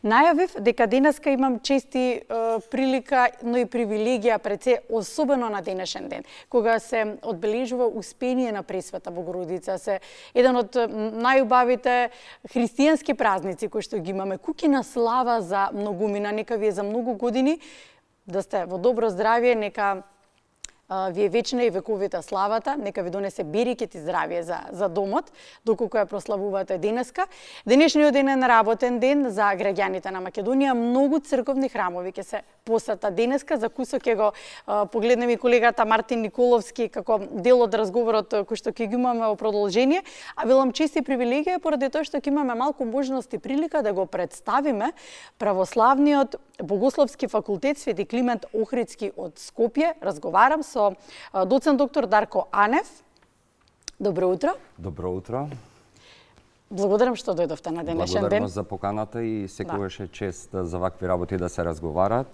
Најавив дека денеска имам чести прилика, но и привилегија пред се, особено на денешен ден, кога се одбележува Успение на Пресвета Богородица, се еден од најубавите христијански празници кои што ги имаме. Куќина слава за многумина, нека ви е за многу години, да сте во добро здравје, нека ви е вечна и вековита славата, нека ви донесе берекет и здравје за домот, доколку ја прославувате денеска. Денешниот ден е неработен ден за граѓаните на Македонија. Многу црковни храмови ќе се посета денеска. За кусок ќе го погледнем и колегата Мартин Николовски како дел од разговорот кој што ќе ги имаме во продолжение. А велам чест и привилегија поради тоа што ќе имаме малку можност и прилика да го представиме православниот Богословски факултет Свети Климент Охридски од Скопје. Разговарам со доцент доктор Дарко Анев. Добро утро. Добро утро. Благодарам што дојдовте на денешен ден. Благодарам за поканата и секогаш е чест за вакви работи да се разговарат.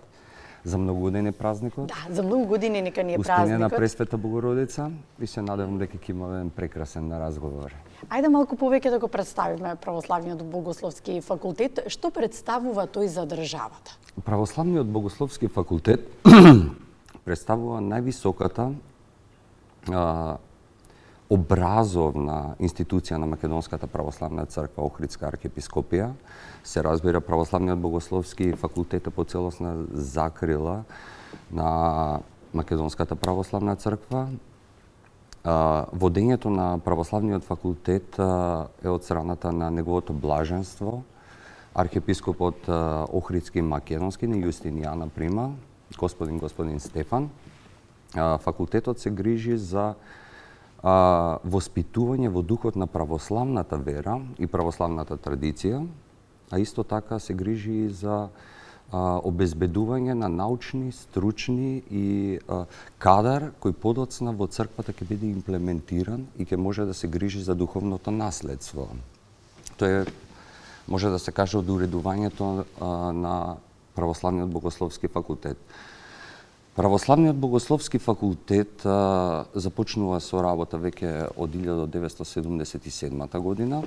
За многу години празникот. Да, за многу години нека ни е Успение празникот. на Пресвета Богородица и се надевам дека ќе имаме еден прекрасен разговор. Ајде малку повеќе да го представиме Православниот Богословски факултет. Што представува тој за државата? Православниот Богословски факултет представува највисоката образовна институција на Македонската православна црква Охридска архиепископија. Се разбира, Православниот Богословски факултет е по целосна закрила на Македонската православна црква. Водењето на Православниот факултет е од страната на неговото блаженство, архиепископот Охридски Македонски на Јустинијана Прима, господин Стефан. Факултетот се грижи за воспитување во духот на православната вера и православната традиција, а исто така се грижи и за обезбедување на научни, стручни и кадар кој подоцна во црквата ќе биде имплементиран и ќе може да се грижи за духовното наследство. Тоа е, може да се каже, од уредувањето на Православниот Богословски факултет. Православниот Богословски факултет започнува со работа веќе од 1977 година,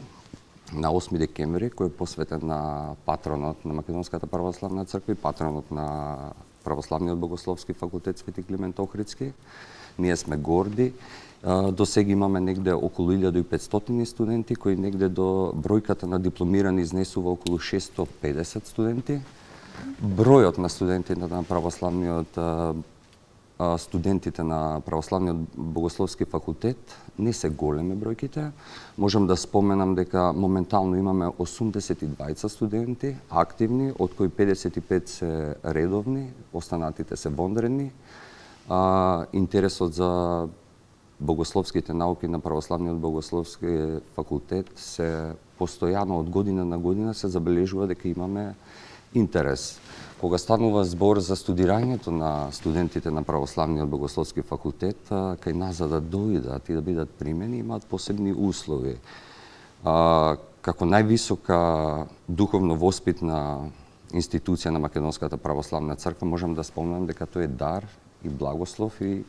на 8 декември, кој е посветен на патронот на Македонската православна црква и патронот на Православниот Богословски факултет Свети Климент Охридски. Ние сме горди. До сега имаме негде околу 1500 студенти, кои негде до бројката на дипломирани изнесува околу 650 студенти. Бројот на студентите на студентите на Православниот Богословски факултет не се големи бројките. Можам да споменам дека моментално имаме 82 студенти активни, од кои 55 се редовни, останатите се вонредни. Интересот за богословските науки на Православниот Богословски факултет се постојано од година на година се забележува дека имаме интерес. Кога станува збор за студирањето на студентите на Православниот Богословски факултет, кај нас за да дојдат и да бидат примени, имаат посебни услови. Како највисока духовно воспитна институција на Македонската православна црква, можам да спомнам дека тој е дар и благослов и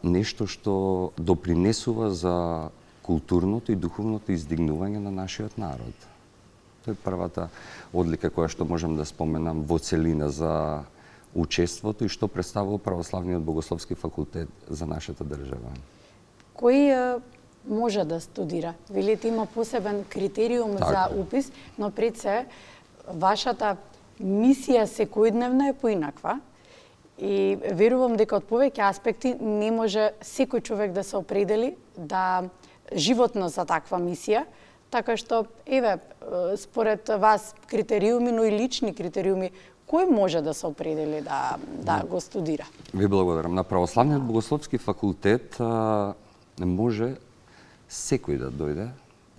нешто што допринесува за културното и духовното издигнување на нашиот народ. Тоа е првата одлика која што можам да споменам во целина за учеството и што представува Православниот Богословски факултет за нашата држава. Кој може да студира? Велите има посебен критериум за упис, но пред се вашата мисија секојдневна е поинаква и верувам дека од повеќе аспекти не може секој човек да се определи да животно за таква мисија. Така што, еве, според вас критериуми, но и лични критериуми, кој може да се определи да го студира? Ви благодарам. На Православниот Богословски факултет може секој да дојде,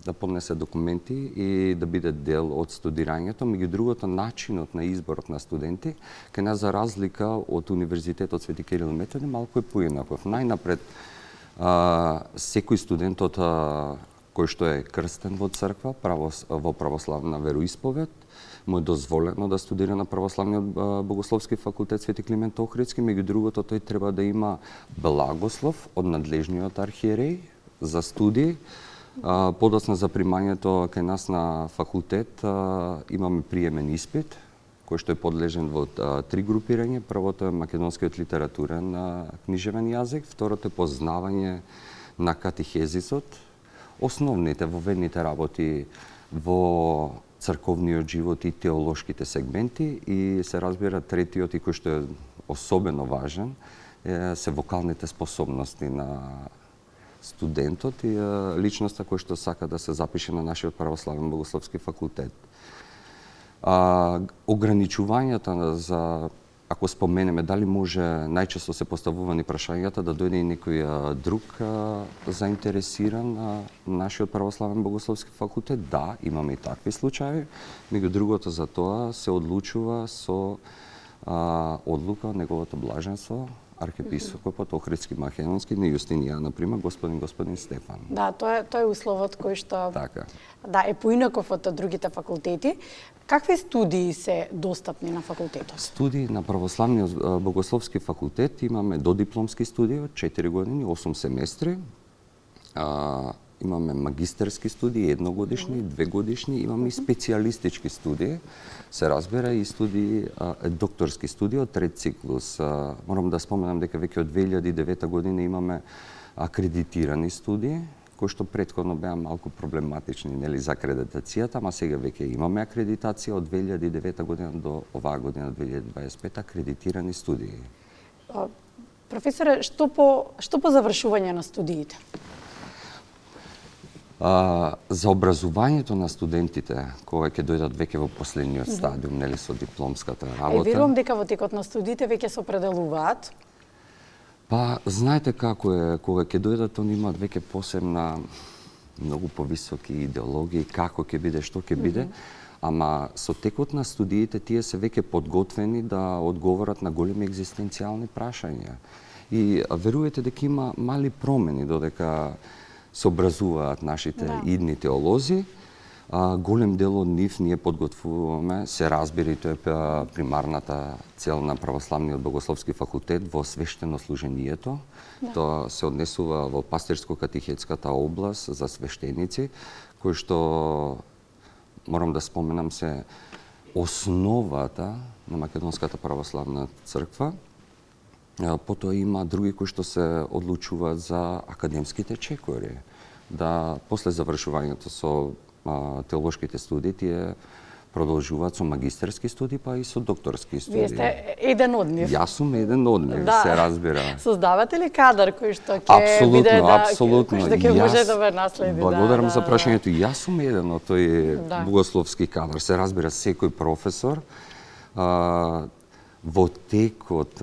да поднесе документи и да биде дел од студирањето. Меѓу другото, начинот на изборот на студенти, кај нас за разлика од Универзитетот Свети Кирил и Методи, малку е поинаков. Најнапред, секој студент од кој што е крстен во црква, во православна вероисповед, му е дозволено да студира на Православниот Богословски факултет Свети Климент Охридски. Меѓу другото, тој треба да има благослов од надлежниот архиереј за студии, Подоцна за примањето кај нас на факултет имаме приемен испит, кој што е подлежен во три групирања. Првото е македонскиот литературен книжевен јазик, второто е познавање на катехезисот, основните воведните работи во црковниот живот и теолошките сегменти, и се разбира третиот, и кој што е особено важен, се вокалните способности на студентот и личноста кој што сака да се запише на нашиот православен богословски факултет. Ограничувањата за, ако споменеме дали може, најчесто се поставувани прашањата да дојде и некој друг заинтересиран на нашиот православен богословски факултет, да, имаме и такви случаи, меѓу другото за тоа се одлучува со одлука од неговото блаженство архиепископот Охридски Македонски на Јустинијан, например, господин Стефан. Да, тоа е условот кој што така. Да, е поинаков од другите факултети. Какви студии се достапни на факултетот? Студии на православниот богословски факултет имаме додипломски студии од 4 години, 8 семестри. Имаме магистерски студии, едногодишни, двегодишни, имаме и специјалистички студии. Се разбира и студии, докторски студии од трет циклус. Морам да споменам дека веќе од 2009 година имаме акредитирани студии, кои што претходно беа малку проблематични, нели, за акредитацијата, ама сега веќе имаме акредитација од 2009 година до оваа година 2025 акредитирани студии. Професоре, што по завршување на студиите? За образувањето на студентите, кои ќе дојдат веќе во последниот стадиум, нели, со дипломската работа. Верувам дека во текот на студиите веќе се определуваат. Па, знаете како е, кога ќе дојдат, они имаат веќе посебна, многу повисоки идеологии, како ќе биде, што ќе биде, ама со текот на студиите тие се веќе подготвени да одговорат на големи екзистенцијални прашања. И верувате дека има мали промени додека се образуваат нашите идни теолози. Голем дел од нив ние подготвуваме, се разбира, и тоа е примарната цел на православниот богословски факултет во свештенослужението. Тоа се однесува во пастирско-катехетската област за свештеници, кои што, морам да споменам, се основата на Македонската православна црква. Потоа има други кои што се одлучуваат за академските чекори. Да после завршувањето со теолошките студии тие продолжуваат со магистерски студии, па и со докторски студии. Вие сте еден од нив. Јас сум еден од нив, се разбира. Создавате ли кадар кој што ќе биде кој што ќе може да ве наследи? Благодарам за прашањето. Јас сум еден од тој богословски кадар. Се разбира, секој професор во текот,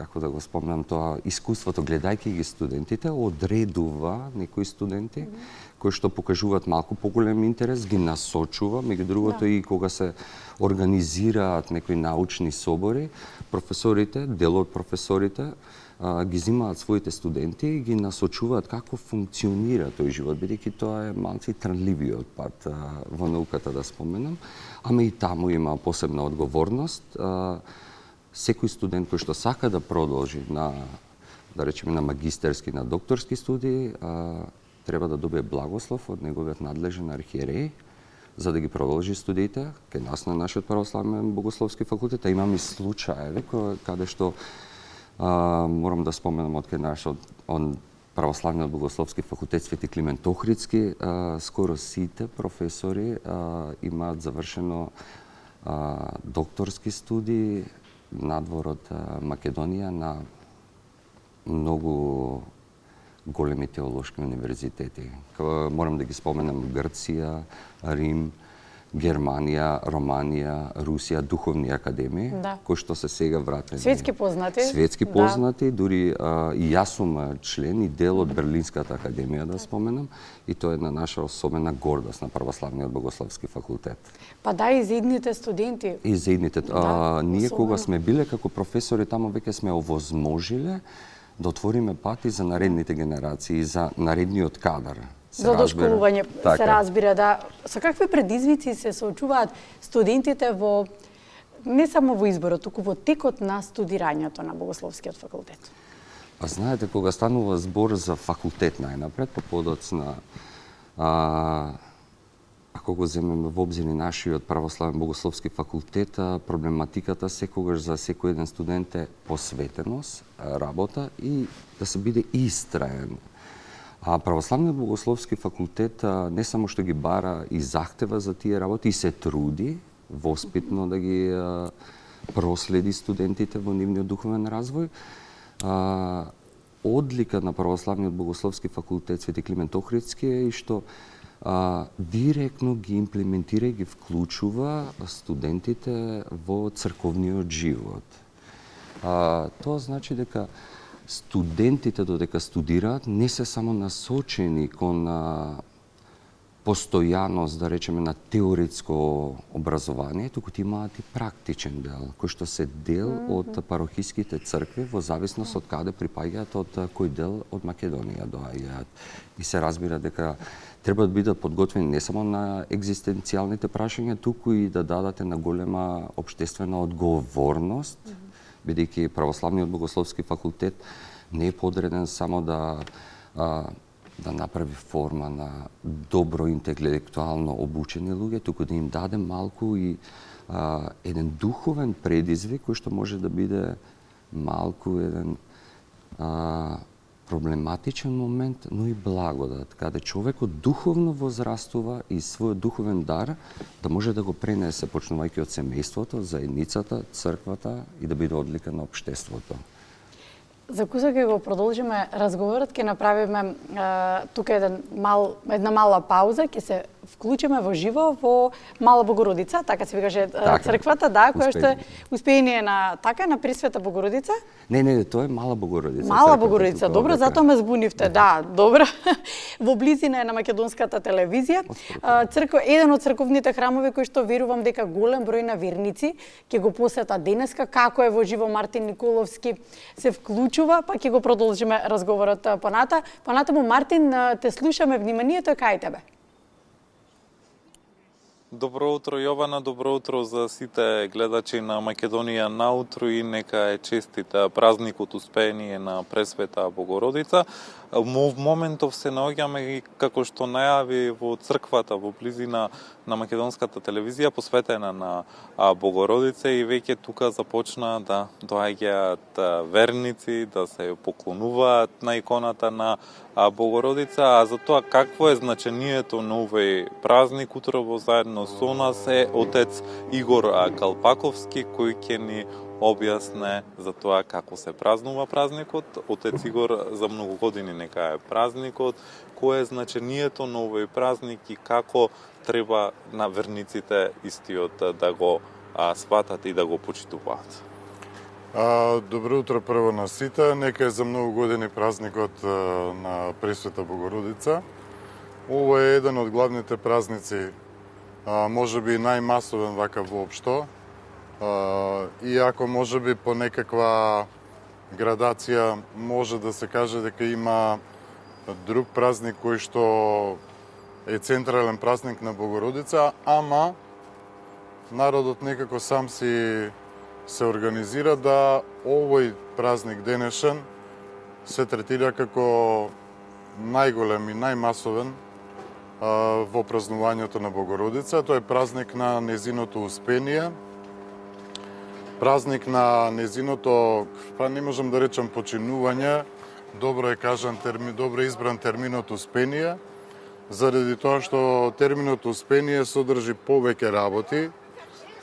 како да го спомнам тоа, искуството, гледајќи ги студентите, одредува некои студенти кои што покажуваат малку поголем интерес, ги насочува, меѓу другото и кога се организираат некои научни собори, професорите, дел од професорите ги земаат своите студенти и ги насочуваат како функционира тој живот, бидејќи тоа е малку трнливиот пат во науката, да споменам, ама и таму има посебна одговорност. Секој студент кој што сака да продолжи на, да речеме, на магистерски, на докторски студии, треба да добие благослов од неговиот надлежен архиереј за да ги продолжи студиите кај нас на нашиот православен богословски факултет. Имаме случаеви каде што морам да споменам од кај нашиот православниот богословски факултет Свети Климент Охридски, скоро сите професори имаат завршено докторски студии надвор од Македонија на многу големи теолошки универзитети. Морам да ги споменам Грција, Рим, Германија, Романија, Русија, духовни академии, кои што се сега вратени. Светски познати. Светски познати, дури и јас сум член и дел од Берлинската академија, да споменам, и тоа е една наша особена гордост на православниот богословски факултет. Па да, и за идните студенти. И за идните. Ние кога сме биле како професори таму, веќе сме овозможиле да отвориме пати за наредните генерации, за наредниот кадар. За дошколување се разбира, да. Со какви предизвици се соочуваат студентите во не само во изборот, туку во текот на студирањето на богословскиот факултет? Па знаете, кога станува збор за факултет најнапред, по подоцна, ако го земеме во обзир и нашиот православен богословски факултет, проблематиката секогаш за секој еден студент е посветеност, работа и да се биде истраен. А православниот богословски факултет не само што ги бара и захтева за тие работи, и се труди воспитно да ги проследи студентите во нивниот духовен развој. Одлика на православниот богословски факултет Свети Климент Охридски е и што директно ги имплементира и ги вклучува студентите во црковниот живот. Тоа значи дека студентите додека студираат не се само насочени кон постојаност, да речеме, на теоретско образование, туку имаат и практичен дел, кој што се дел од парохиските цркви во зависност од каде припаѓаат, од кој дел од Македонија доаѓаат. И се разбира дека треба да бидат подготвени не само на екзистенцијалните прашања, туку и да дадат една голема општествена одговорност, бидејќи православниот богословски факултет не е подреден само да направи форма на добро интелектуално обучени луѓе, туку да им даде малку и еден духовен предизвик кој што може да биде малку еден проблематичен момент, но и благодат, каде човекот духовно возрастува и својот духовен дар да може да го пренесе, почнувајќи од семејството, заедницата, црквата и да биде одлика на општеството. За куса ќе го продолжиме разговорот, ќе направиме тука една мала пауза, ќе се вклучиме во живо во Мала Богородица, така се викаше црквата, да, која што е успеение на Пресвета Богородица. Не, тоа е Мала Богородица. Мала Богородица, добро, затоа ме збунивте, да, добро. Во близина е на македонската телевизија. Еден од црковните храмови кој што верувам дека голем број на верници ќе го посета денеска, како е во живо Мартин Николовски се вклучува, па ќе го продолжиме разговорот понатаму. Мартин, те слушаме вниманието кај тебе. Добро утро, Јована, добро утро за сите гледачи на Македонија наутро и нека е честит празникот успеение на Пресвета Богородица. Во моментов се наоѓаме и како што најави во црквата во близина на македонската телевизија посветена на Богородица и веќе тука започна да доаѓаат верници, да се поклонуваат на иконата на Богородица, а за тоа какво е значението на овој празник утрово заедно со нас е отец Игор Калпаковски кој ќе ни објасне за тоа како се празнува празникот. Отец Игор, за многу години нека е празникот, кое е значението на овој празник и како треба на верниците истиот да го сватат и да го почитуваат. Добро утро прво на сите. Нека е за многу години празникот на Пресвета Богородица. Ово е еден од главните празници, може би најмасовен вака воопшто. Иако може би по некаква градација може да се каже дека има друг празник кој што е централен празник на Богородица, ама народот некако сам се организира да овој празник денешен се третира како најголем и најмасовен во празнувањето на Богородица. Тој е празник на незиното успение, празник на незиното, па не можам да речам починување, добро е кажан термин, добро избран терминот успение, заради тоа што терминот успение содржи повеќе работи,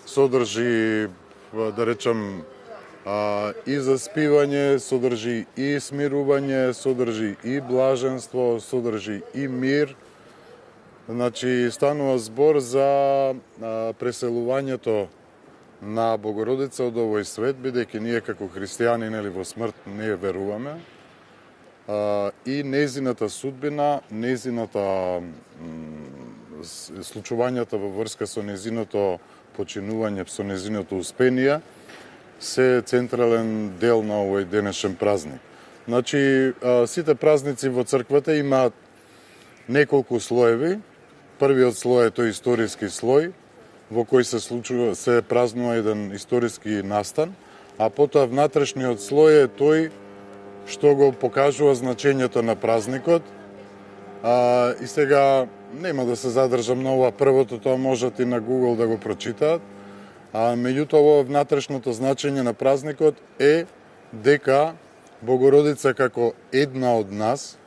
содржи, да речам, и заспивање, содржи и смирување, содржи и блаженство, содржи и мир. Значи, станува збор за преселувањето на Богородица од овој свет, бидејќи ние како христијани во смрт не веруваме. И незината судбина, незината случувањата во врска со незиното починување, со незиното успение, се централен дел на овој денешен празник. Значи, сите празници во црквата имаат неколку слоеви. Првиот слој е тој историски слој, во кој се празнува еден историски настан, а потоа внатрешниот слој е тој што го покажува значењето на празникот. И сега нема да се задржам на ова првото, тоа можат и на Google да го прочитаат. Меѓутоа, ово внатрешното значење на празникот е дека Богородица како една од нас,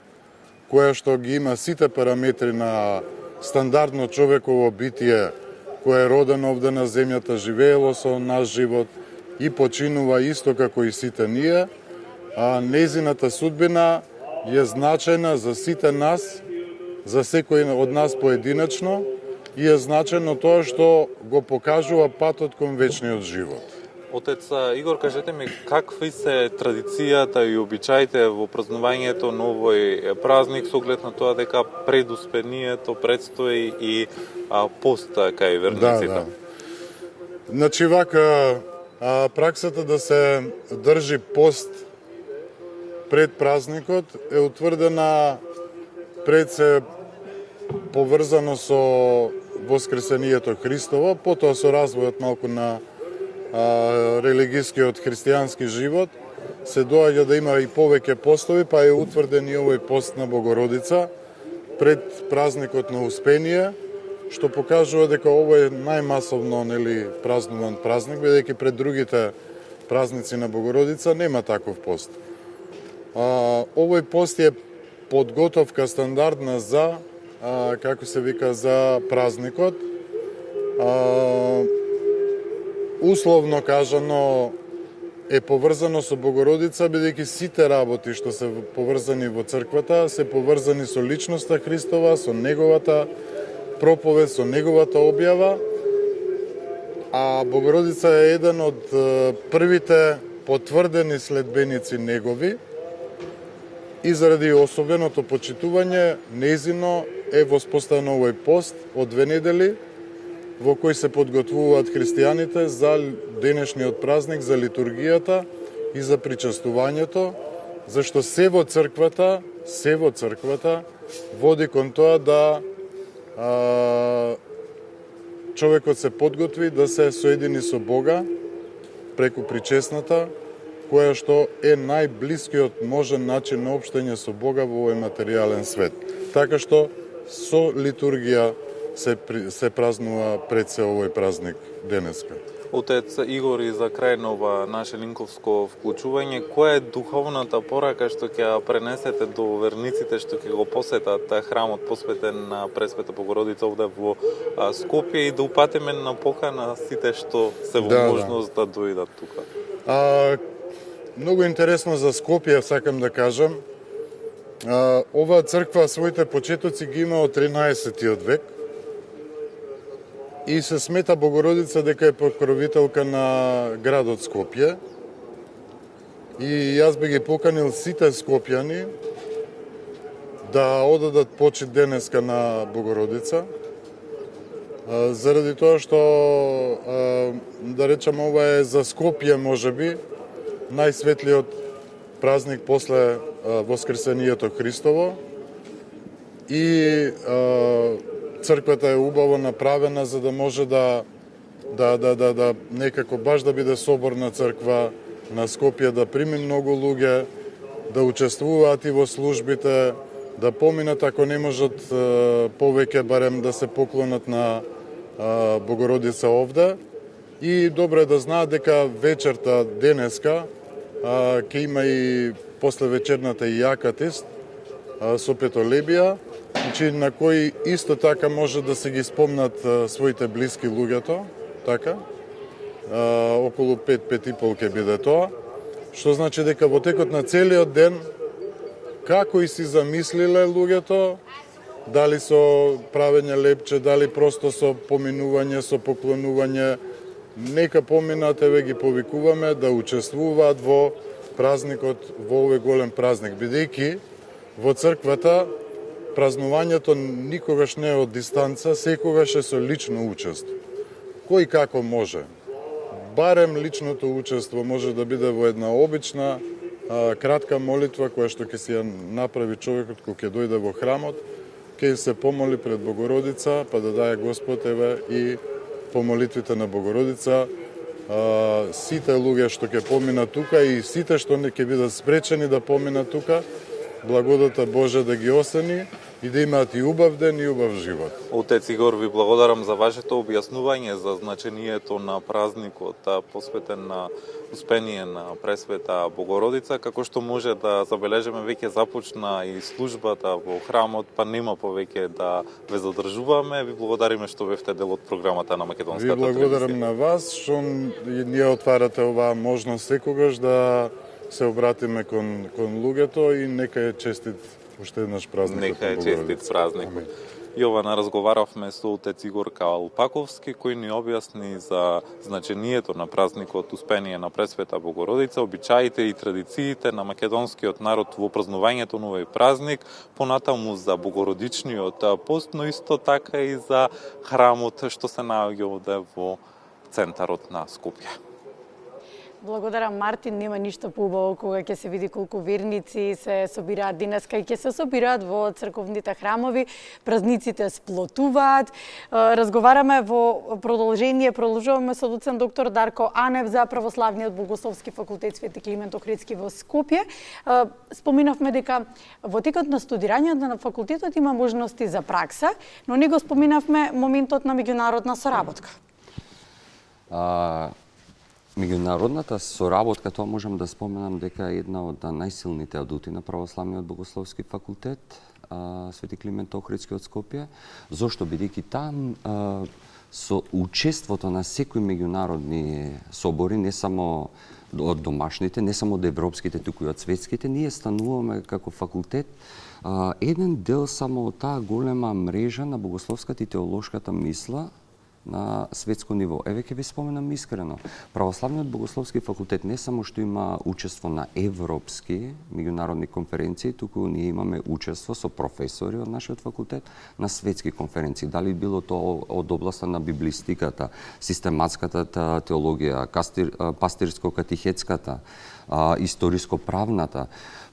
која што ги има сите параметри на стандардно човеково битие, кое е родено овде на земјата, живеело со наш живот и починува исто како и сите ние, незината судбина е значајна за сите нас, за секој од нас поединачно, и е значајно тоа што го покажува патот кон вечниот живот. Отец Игор, кажете ми, какви се традицијата и обичаите во празнувањето на овој празник, со оглед на тоа дека пред Успението предстои и пост кај верниците? Да. Значи, вака, праксата да се држи пост пред празникот е утврдена пред се поврзано со Воскресението Христово, потоа со развојот малку на религискиот христијански живот, се доаѓа да има и повеќе постови, па е утврден и овој пост на Богородица пред празникот на Успение, што покажува дека овој е најмасовно празнуван празник, бидејќи пред другите празници на Богородица нема таков пост. Овој пост е подготовка стандардна за, како се вика, за празникот. Условно кажано е поврзано со Богородица, бидејќи сите работи што се поврзани во црквата се поврзани со личноста Христова, со неговата проповед, со неговата објава, а Богородица е еден од првите потврдени следбеници негови и заради особеното почитување нејзино е воспоставен овој пост од 2 недели во кој се подготвуваат христијаните за денешниот празник, за литургијата и за причестувањето, зашто се во црквата води кон тоа да човекот се подготви да се соедини со Бога преку причесната, која што е најблискиот можен начин на општање со Бога во овој материјален свет. Така што со литургија се празнува пред се овој празник денеска. Отец Игор, и за крај на ова наше линковско вклучување, која е духовната порака што ќе пренесете до верниците што ќе го посетат храмот посветен на Пресвета Богородица овде во Скопје и да упатиме на покана сите што се во можност да дојдат тука? Многу интересно за Скопје сакам да кажам. Оваа црква своите почетоци ги има од 13-тиот век и се смета Богородица дека е покровителка на градот Скопје. И јас би ги поканил сите скопјани да одадат почит денеска на Богородица, заради тоа што, да речам, ова е за Скопје можеби најсветлиот празник после Воскресението Христово и црквата е убаво направена за да може да некако баш да биде соборна црква на Скопје, да прими многу луѓе, да учествуваат и во службите, да поминат ако не можат повеќе барем да се поклонат на Богородица овде. И добро е да знаат дека вечерта денеска ќе има и после вечерната и јакатист со петолебија, значи на кои исто така може да се ги спомнат своите блиски луѓето, така. Околу 5-5:30 ќе биде тоа, што значи дека во текот на целиот ден како и си замислиле луѓето, дали со правење лепче, дали просто со поминување, со поклонување, нека поминат, еве ги повикуваме да учествуваат во празникот, во овој голем празник, бидејќи во црквата празнувањето никогаш не е од дистанца, секогаш е со лично учество. Кој како може. Барем личното учество може да биде во една обична, кратка молитва која што ќе си ја направи човекот кој ќе дојде во храмот, ќе се помоли пред Богородица, па да даде Господ еве и по молитвите на Богородица сите луѓе што ќе поминат тука и сите што не ќе бидат спречени да поминат тука, благодата Божја да ги осени и да имаат и убав ден и убав живот. Отец Игор, ви благодарам за вашето објаснување за значението на празникот посветен на Успение на Пресвета Богородица, како што може да забележиме веќе започна и службата во храмот, па нема повеќе да ве задржуваме. Ви благодариме што бевте дел од програмата на Македонската телевизија. Ви благодарам на вас што ние отварате оваа можност секогаш да се обратиме кон луѓето и нека е честит уште еднаш празникот. Нека е честит празникот. Јована, разговаравме со отец Игор Калпаковски, кој ни објасни за значението на празникот Успение на Пресвета Богородица, обичаите и традициите на македонскиот народ во празнувањето на овој празник, понатаму за Богородичниот пост, но исто така и за храмот што се наоѓа овде во центарот на Скопје. Благодарам, Мартин. Нема ништо поубаво кога ќе се види колку верници се собираат денеска и ќе се собираат во црковните храмови. Празниците сплотуваат. Разговараме во продолжуваме со доцент доктор Дарко Анев за Православниот Богословски факултет Свети Климент Охридски во Скопје. Споминавме дека во текот на студирањето на факултетот има можности за пракса, но не го споминавме моментот на меѓународна соработка. Меѓународната соработка, тоа можам да споменам дека е една од најсилните адути на Православниот Богословски факултет Свети Климент Охридски од Скопје. Зошто? Бидејќи там со учеството на секои меѓународни собори, не само од домашните, не само од европските, туку и од светските, ние стануваме како факултет еден дел само од таа голема мрежа на богословската и теолошката мисла на светско ниво. Еве ќе ви споменам искрено. Православниот Богословски факултет не само што има учество на европски меѓународни конференции, туку ние имаме учество со професори од нашиот факултет на светски конференции. Дали било тоа од областа на библистиката, систематската теологија, пастирско-катихетската, историско-правната.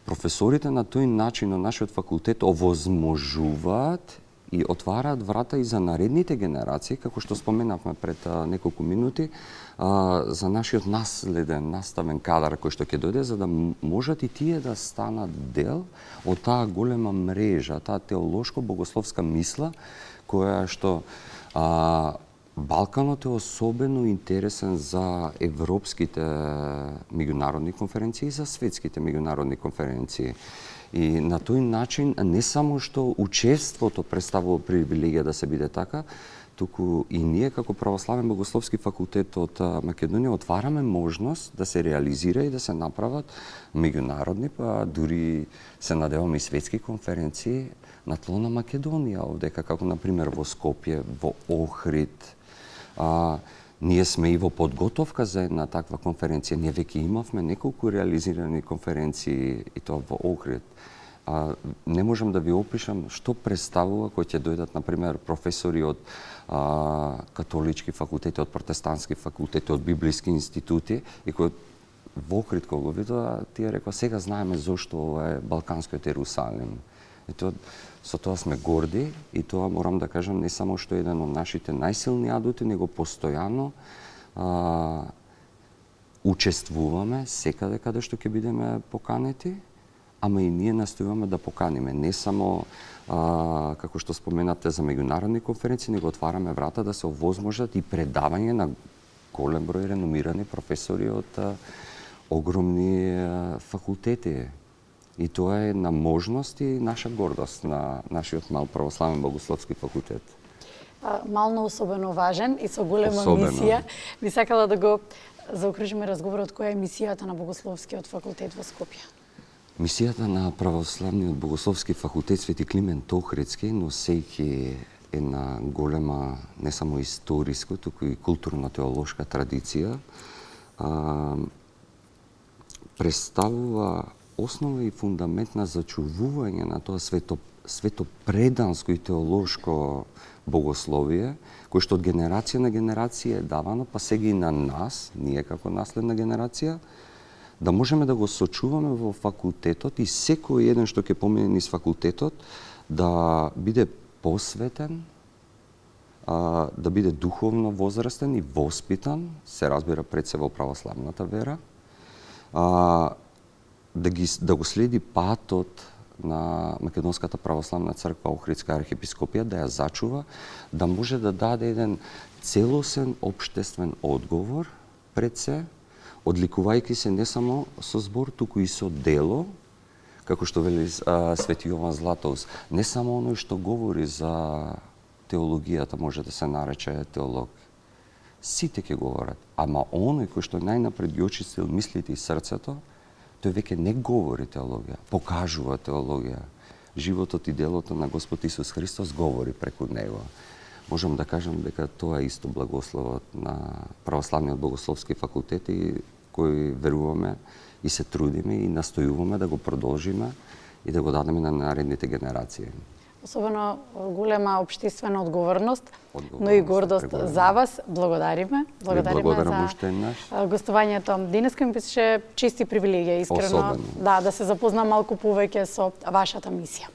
Професорите на тој начин на нашиот факултет овозможуваат и отвараат врата и за наредните генерации, како што споменавме пред неколку минути, за нашиот наследен, наставен кадар кој што ќе дојде, за да можат и тие да станат дел од таа голема мрежа, таа теолошко-богословска мисла, која што Балканот е особено интересен за европските меѓународни конференции и за светските меѓународни конференции. И на тој начин не само што учеството представува привилегија да се биде така, туку и ние како Православен Богословски факултет од Македонија отвараме можност да се реализира и да се направат меѓународни, па дури се надеваме и светски конференции на тло на Македонија овдека, како например во Скопје, во Охрид. Ние сме и во подготовка за една таква конференција. Ние веќе имавме неколку реализирани конференции и тоа во Охрид. Не можам да ви опишам што представува кои ќе дојдат, например, професори од католички факултети, од протестантски факултети, од библиски институти и кои во Охрид кога го видоа, тие рекоа сега знаеме зошто ова е Балканскиот Ерусалим. И тоа, со тоа сме горди и тоа морам да кажам не само што е еден од нашите најсилни адути, него постојано учествуваме секаде каде што ќе бидеме поканети, ама и ние настојуваме да поканиме не само како што споменавте за меѓународни конференции, него отвараме врата да се овозможат и предавање на голем број реномирани професори од огромни факултети. И тоа е една можност и наша гордост на нашиот мал Православен Богословски факултет. Мално особено важен и со голема мисија. Би сакала да го заокружиме разговорот која е мисијата на Богословскиот факултет во Скопје. Мисијата на Православниот Богословски факултет Свети Климент Охридски, носејќи една голема не само историско, туку и културно-теолошка традиција, представува основа и фундамент на зачувување на тоа светопреданско и теолошко богословие, кој што од генерација на генерација е давано, па сега и на нас, ние како наследна генерација, да можеме да го сочуваме во факултетот и секој еден што ќе помине низ факултетот да биде посветен да биде духовно возрастен и воспитан, се разбира пред се во православната вера, да го следи патот на Македонската православна црква, Охридска архиепископија, да ја зачува, да може да даде еден целосен општествен одговор пред се, одликувајќи се не само со збор, туку и со дело, како што вели Свети Јован Златоуст, не само оној што говори за теологијата може да се нарече теолог. Сите ќе говорат, ама оној кој што најнапред ги очистил мислите и срцето, тој веќе не говори теологија, покажува теологија. Животот и делото на Господ Исус Христос говори преку него. Можам да кажам дека тоа е исто благословот на православниот богословски факултет и кој веруваме и се трудиме и настојуваме да го продолжиме и да го дадеме на наредните генерации. Особено голема општествена одговорност, но и гордост за вас. Благодариме. Благодариме за гостувањето. Денеска ми беше чест и привилегија, искрено. Да се запознам малку повеќе со вашата мисија.